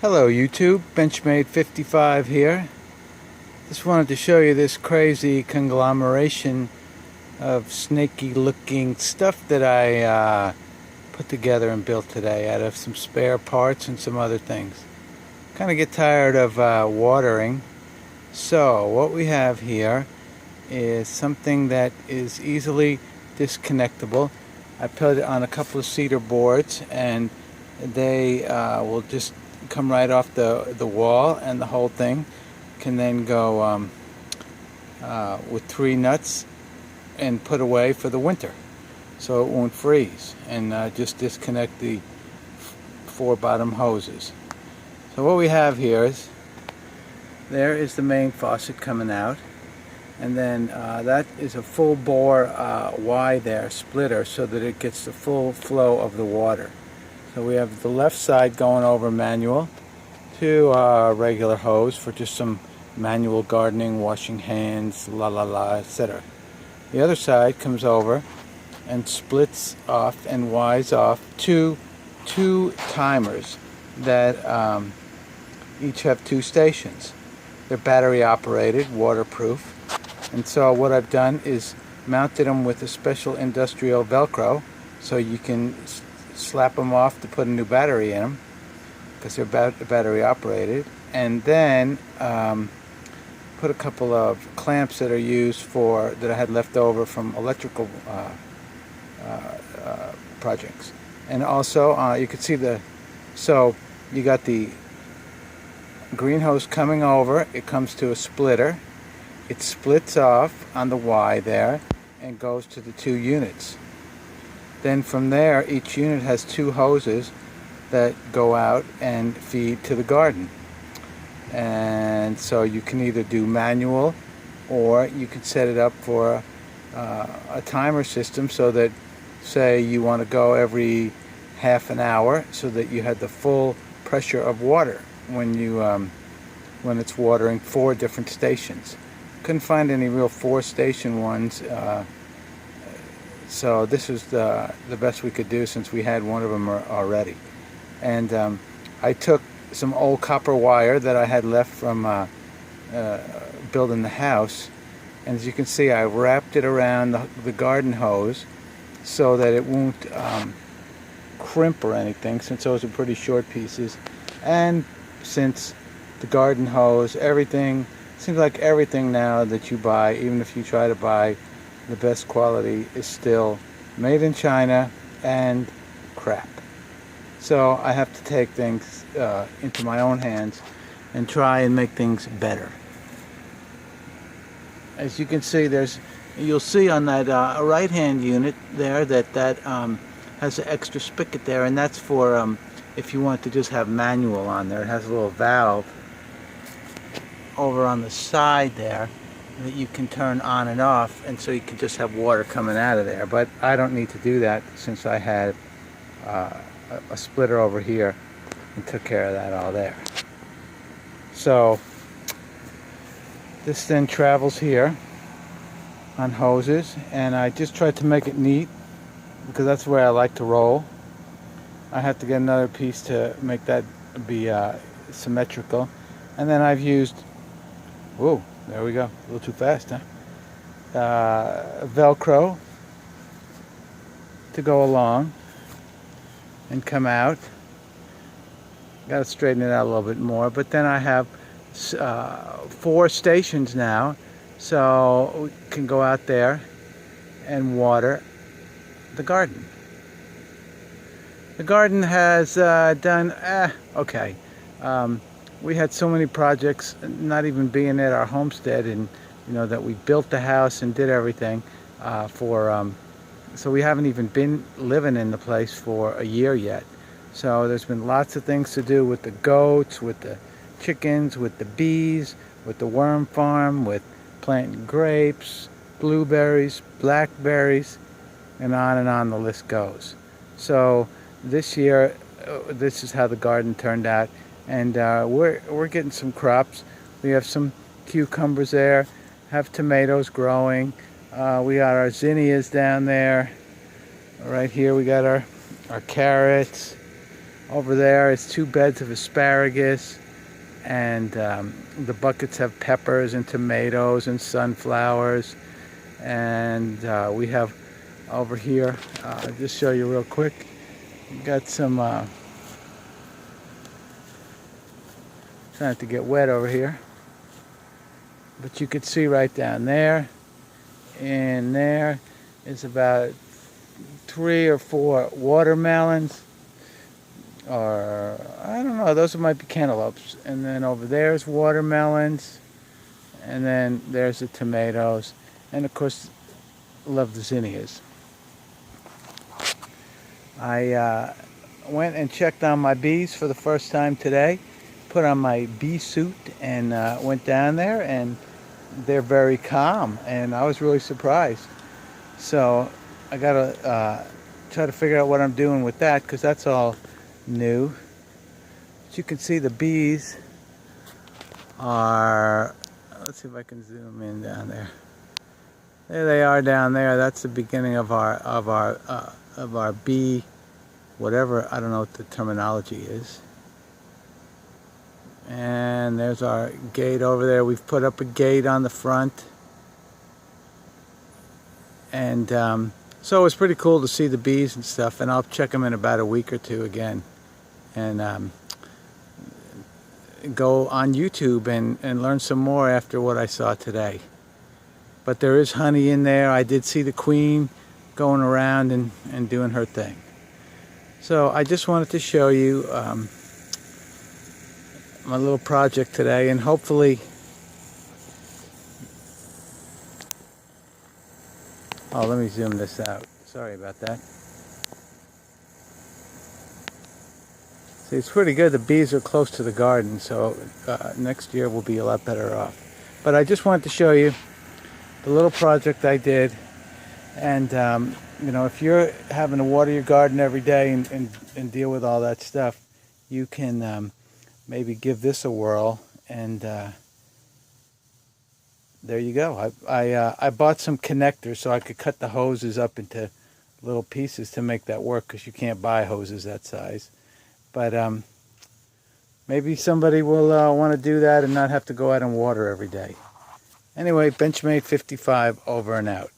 Hello YouTube, Benchmade55 here. Just wanted to show you this crazy conglomeration of snaky looking stuff that I put together and built today out of some spare parts and some other things. Kind of get tired of watering. So what we have here is something that is easily disconnectable. I put it on a couple of cedar boards and they will just come right off the wall, and the whole thing can then go with 3 nuts and put away for the winter so it won't freeze, and just disconnect the 4 bottom hoses. So what we have here is, there is the main faucet coming out, and then that is a full bore Y there splitter so that it gets the full flow of the water. So we have the left side going over manual to regular hose for just some manual gardening, washing hands, etc. The other side comes over and splits off and Y's off to 2 timers that each have 2 stations. They're battery operated, waterproof, and so what I've done is mounted them with a special industrial Velcro so you can slap them off to put a new battery in them because they're battery operated, and then put a couple of clamps that are used that I had left over from electrical projects. And also you can see so you got the green hose coming over, it comes to a splitter, it splits off on the Y there and goes to the 2 units. Then from there, each unit has 2 hoses that go out and feed to the garden. And so you can either do manual, or you can set it up for a timer system so that, say, you want to go every half an hour so that you had the full pressure of water when it's watering 4 different stations. Couldn't find any real 4-station ones. So this was the best we could do since we had one of them already. And I took some old copper wire that I had left from building the house, and as you can see, I wrapped it around the garden hose so that it won't crimp or anything, since those are pretty short pieces. And since the garden hose, everything seems like everything now that you buy, even if you try to buy the best quality, is still made in China and crap. So I have to take things into my own hands and try and make things better. As you can see, you'll see on that right-hand unit there that has an extra spigot there, and that's for if you want to just have manual on there. It has a little valve over on the side there that you can turn on and off, and so you can just have water coming out of there. But I don't need to do that since I had a splitter over here and took care of that all there. So this then travels here on hoses, and I just tried to make it neat because that's the way I like to roll. I have to get another piece to make that be symmetrical, and then I've used, whoa, there we go, a little too fast, huh? Velcro to go along and come out. Got to straighten it out a little bit more, but then I have 4 stations now, so we can go out there and water the garden. The garden has done okay. We had so many projects, not even being at our homestead, and that we built the house and did everything so we haven't even been living in the place for a year yet. So there's been lots of things to do with the goats, with the chickens, with the bees, with the worm farm, with planting grapes, blueberries, blackberries, and on the list goes. So this year, this is how the garden turned out, and we're getting some crops. We have some cucumbers there, have tomatoes growing. We got our zinnias down there. Right here we got our carrots, Over there is 2 beds of asparagus, and the buckets have peppers and tomatoes and sunflowers. And we have over here, I'll just show you real quick, got some, trying to get wet over here, but you could see right down there, and there is about 3 or 4 watermelons, or I don't know, those might be cantaloupes. And then over there's watermelons, and then there's the tomatoes, and of course love the zinnias. I went and checked on my bees for the first time today, put on my bee suit, and went down there, and they're very calm, and I was really surprised. So I gotta try to figure out what I'm doing with that, because that's all new. But you can see the bees are, let's see if I can zoom in down there. There they are down there. That's the beginning of our bee, whatever, I don't know what the terminology is. And there's our gate over there. We've put up a gate on the front. And so it's pretty cool to see the bees and stuff, and I'll check them in about a week or two again. And go on YouTube and learn some more after what I saw today. But there is honey in there. I did see the queen going around and doing her thing. So I just wanted to show you my little project today, and hopefully let me zoom this out. Sorry about that. See, it's pretty good. The bees are close to the garden, so next year we'll be a lot better off. But I just wanted to show you the little project I did. And you know, if you're having to water your garden every day and deal with all that stuff, you can maybe give this a whirl. And there you go. I bought some connectors so I could cut the hoses up into little pieces to make that work, because you can't buy hoses that size. But maybe somebody will want to do that and not have to go out and water every day. Anyway, Benchmade 55 over and out.